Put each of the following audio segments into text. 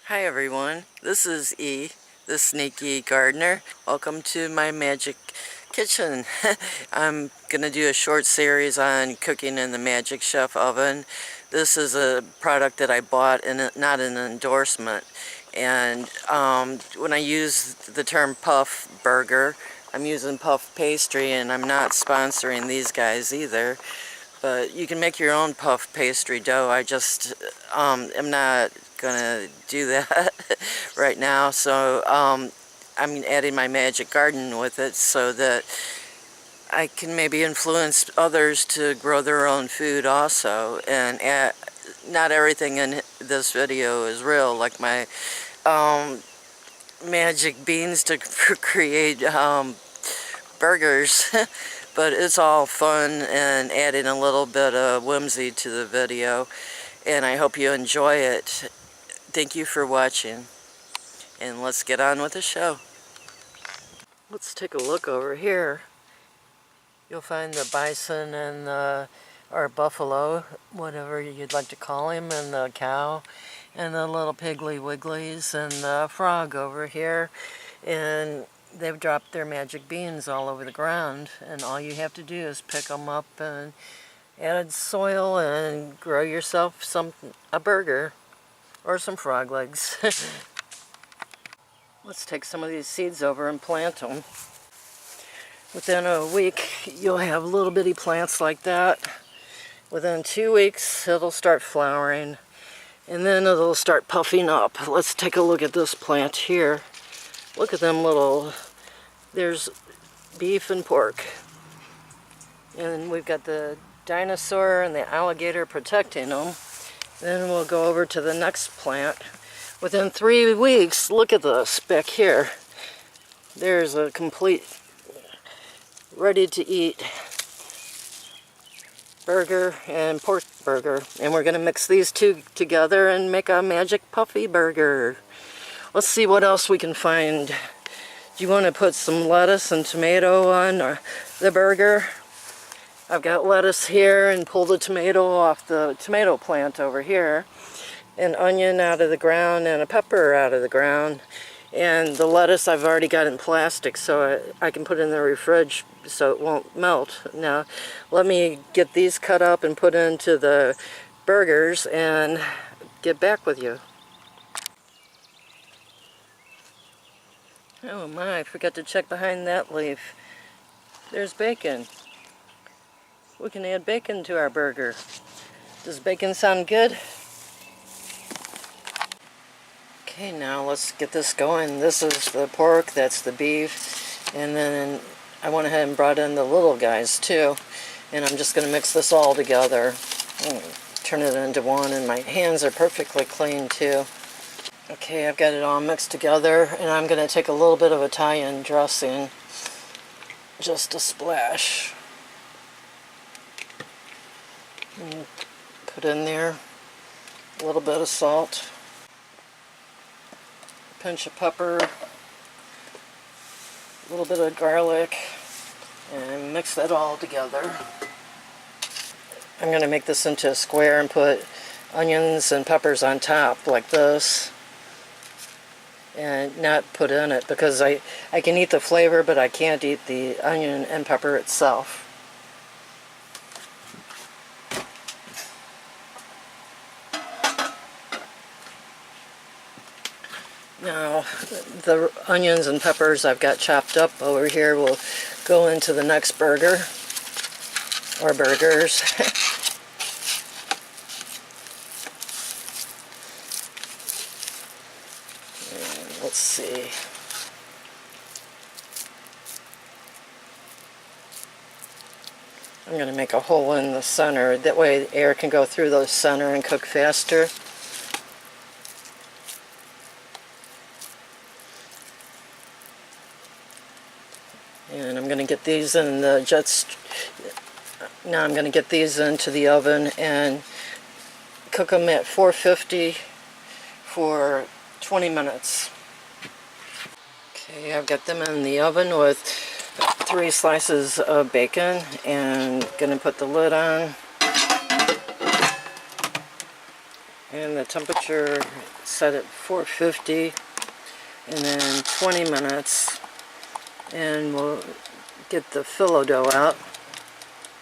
Hi everyone, this is E, the Sneaky Gardener. Welcome to my magic kitchen. I'm gonna do a short series on cooking in the Magic Chef oven. This is a product that I bought and not an endorsement. And when I use the term puff burger, I'm using puff pastry, and I'm not sponsoring these guys either. But you can make your own puff pastry dough. I just am not gonna do that right now. So I'm adding my magic garden with it so that I can maybe influence others to grow their own food also. And not everything in this video is real, like my magic beans to create burgers. But it's all fun and adding a little bit of whimsy to the video, and I hope you enjoy it. Thank you for watching, and let's get on with the show. Let's take a look over here. You'll find the bison and or buffalo, whatever you'd like to call him, and the cow, and the little piggly wigglies, and the frog over here, and they've dropped their magic beans all over the ground, and all you have to do is pick them up and add soil and grow yourself a burger or some frog legs. Let's take some of these seeds over and plant them. Within a week you'll have little bitty plants like that. Within 2 weeks it'll start flowering, and then it'll start puffing up. Let's take a look at this plant here. Look at them little, there's beef and pork. And we've got the dinosaur and the alligator protecting them. Then we'll go over to the next plant. Within 3 weeks, look at this back here. There's a complete, ready to eat burger and pork burger. And we're gonna mix these two together and make a magic puffy burger. Let's see what else we can find. Do you want to put some lettuce and tomato on the burger? I've got lettuce here, and pull the tomato off the tomato plant over here. An onion out of the ground and a pepper out of the ground. And the lettuce I've already got in plastic, so I can put it in the fridge so it won't melt. Now let me get these cut up and put into the burgers and get back with you. Oh my, I forgot to check behind that leaf. There's bacon. We can add bacon to our burger. Does bacon sound good? Okay, now let's get this going. This is the pork, that's the beef, and then I went ahead and brought in the little guys too. And I'm just going to mix this all together. Turn it into one, and my hands are perfectly clean too. Okay, I've got it all mixed together, and I'm going to take a little bit of Italian dressing, just a splash, and put in there a little bit of salt, a pinch of pepper, a little bit of garlic, and mix that all together. I'm going to make this into a square and put onions and peppers on top like this. And not put in it, because I can eat the flavor, but I can't eat the onion and pepper itself. Now the onions and peppers I've got chopped up over here will go into the next burger or burgers. Let's see. I'm going to make a hole in the center. That way air can go through the center and cook faster. And I'm going to get these in the now I'm going to get these into the oven and cook them at 450 for 20 minutes. Okay, I've got them in the oven with 3 slices of bacon, and going to put the lid on. And the temperature set at 450, and then 20 minutes, and we'll get the phyllo dough out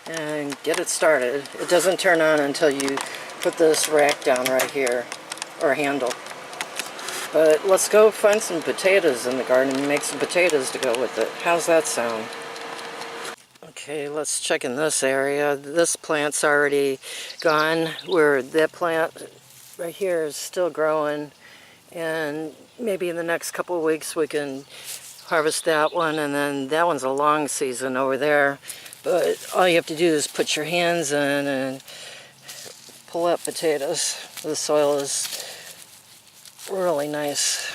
and get it started. It doesn't turn on until you put this rack down right here, or handle. But let's go find some potatoes in the garden and make some potatoes to go with it. How's that sound? Okay, let's check in this area. This plant's already gone, where that plant right here is still growing, and maybe in the next couple of weeks we can harvest that one, and then that one's a long season over there. But all you have to do is put your hands in and pull up potatoes. The soil is really nice.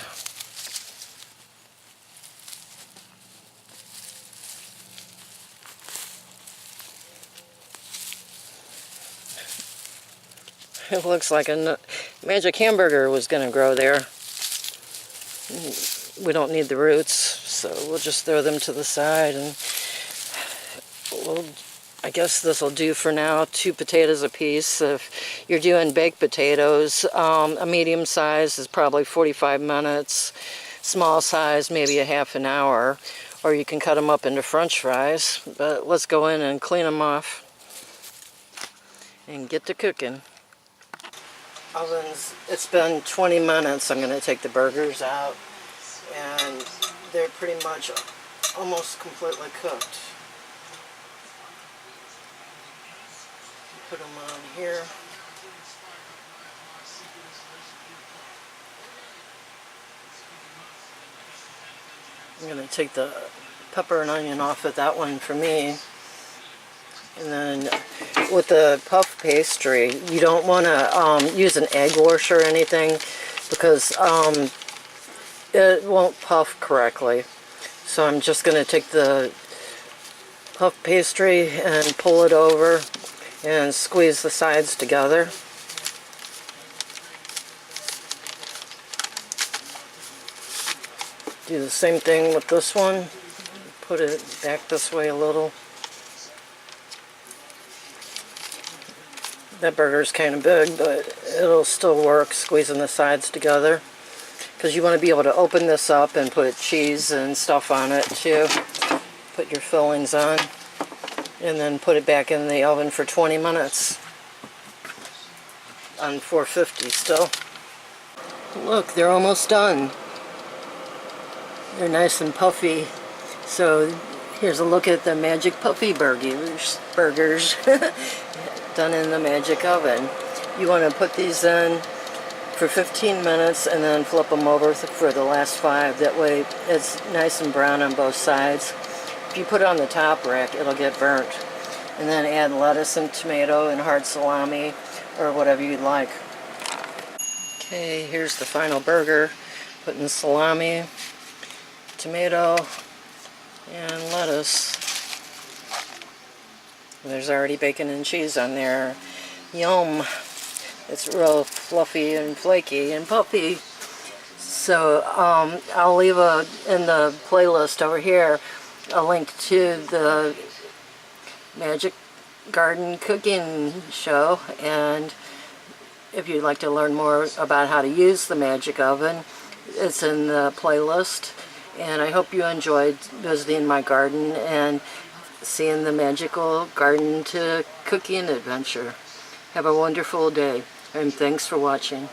It looks like a magic hamburger was going to grow there. We don't need the roots, so we'll just throw them to the side, and I guess this will do for now. 2 potatoes a piece. If you're doing baked potatoes, a medium size is probably 45 minutes. Small size, maybe a half an hour. Or you can cut them up into French fries. But let's go in and clean them off and get to cooking. Ovens, it's been 20 minutes. I'm going to take the burgers out, and they're pretty much almost completely cooked. Put them on here. I'm going to take the pepper and onion off of that one for me. And then with the puff pastry, you don't want to use an egg wash or anything, because it won't puff correctly. So I'm just going to take the puff pastry and pull it over and squeeze the sides together. Do the same thing with this one. Put it back this way a little. That burger's kind of big, but it'll still work squeezing the sides together, because you want to be able to open this up and put cheese and stuff on it too. Put your fillings on, and then put it back in the oven for 20 minutes on 450 still. Look, they're almost done. They're nice and puffy. So here's a look at the Magic Puffy burgers. Done in the magic oven. You want to put these in for 15 minutes and then flip them over for the last 5. That way it's nice and brown on both sides. If you put it on the top rack, it'll get burnt. And then add lettuce and tomato and hard salami or whatever you'd like. Okay, here's the final burger. Putting salami, tomato, and lettuce. There's already bacon and cheese on there. Yum! It's real fluffy and flaky and puffy. So I'll leave in the playlist over here a link to the Magic Garden cooking show, and if you'd like to learn more about how to use the magic oven, it's in the playlist. And I hope you enjoyed visiting my garden and seeing the magical garden to cooking adventure. Have a wonderful day, and thanks for watching.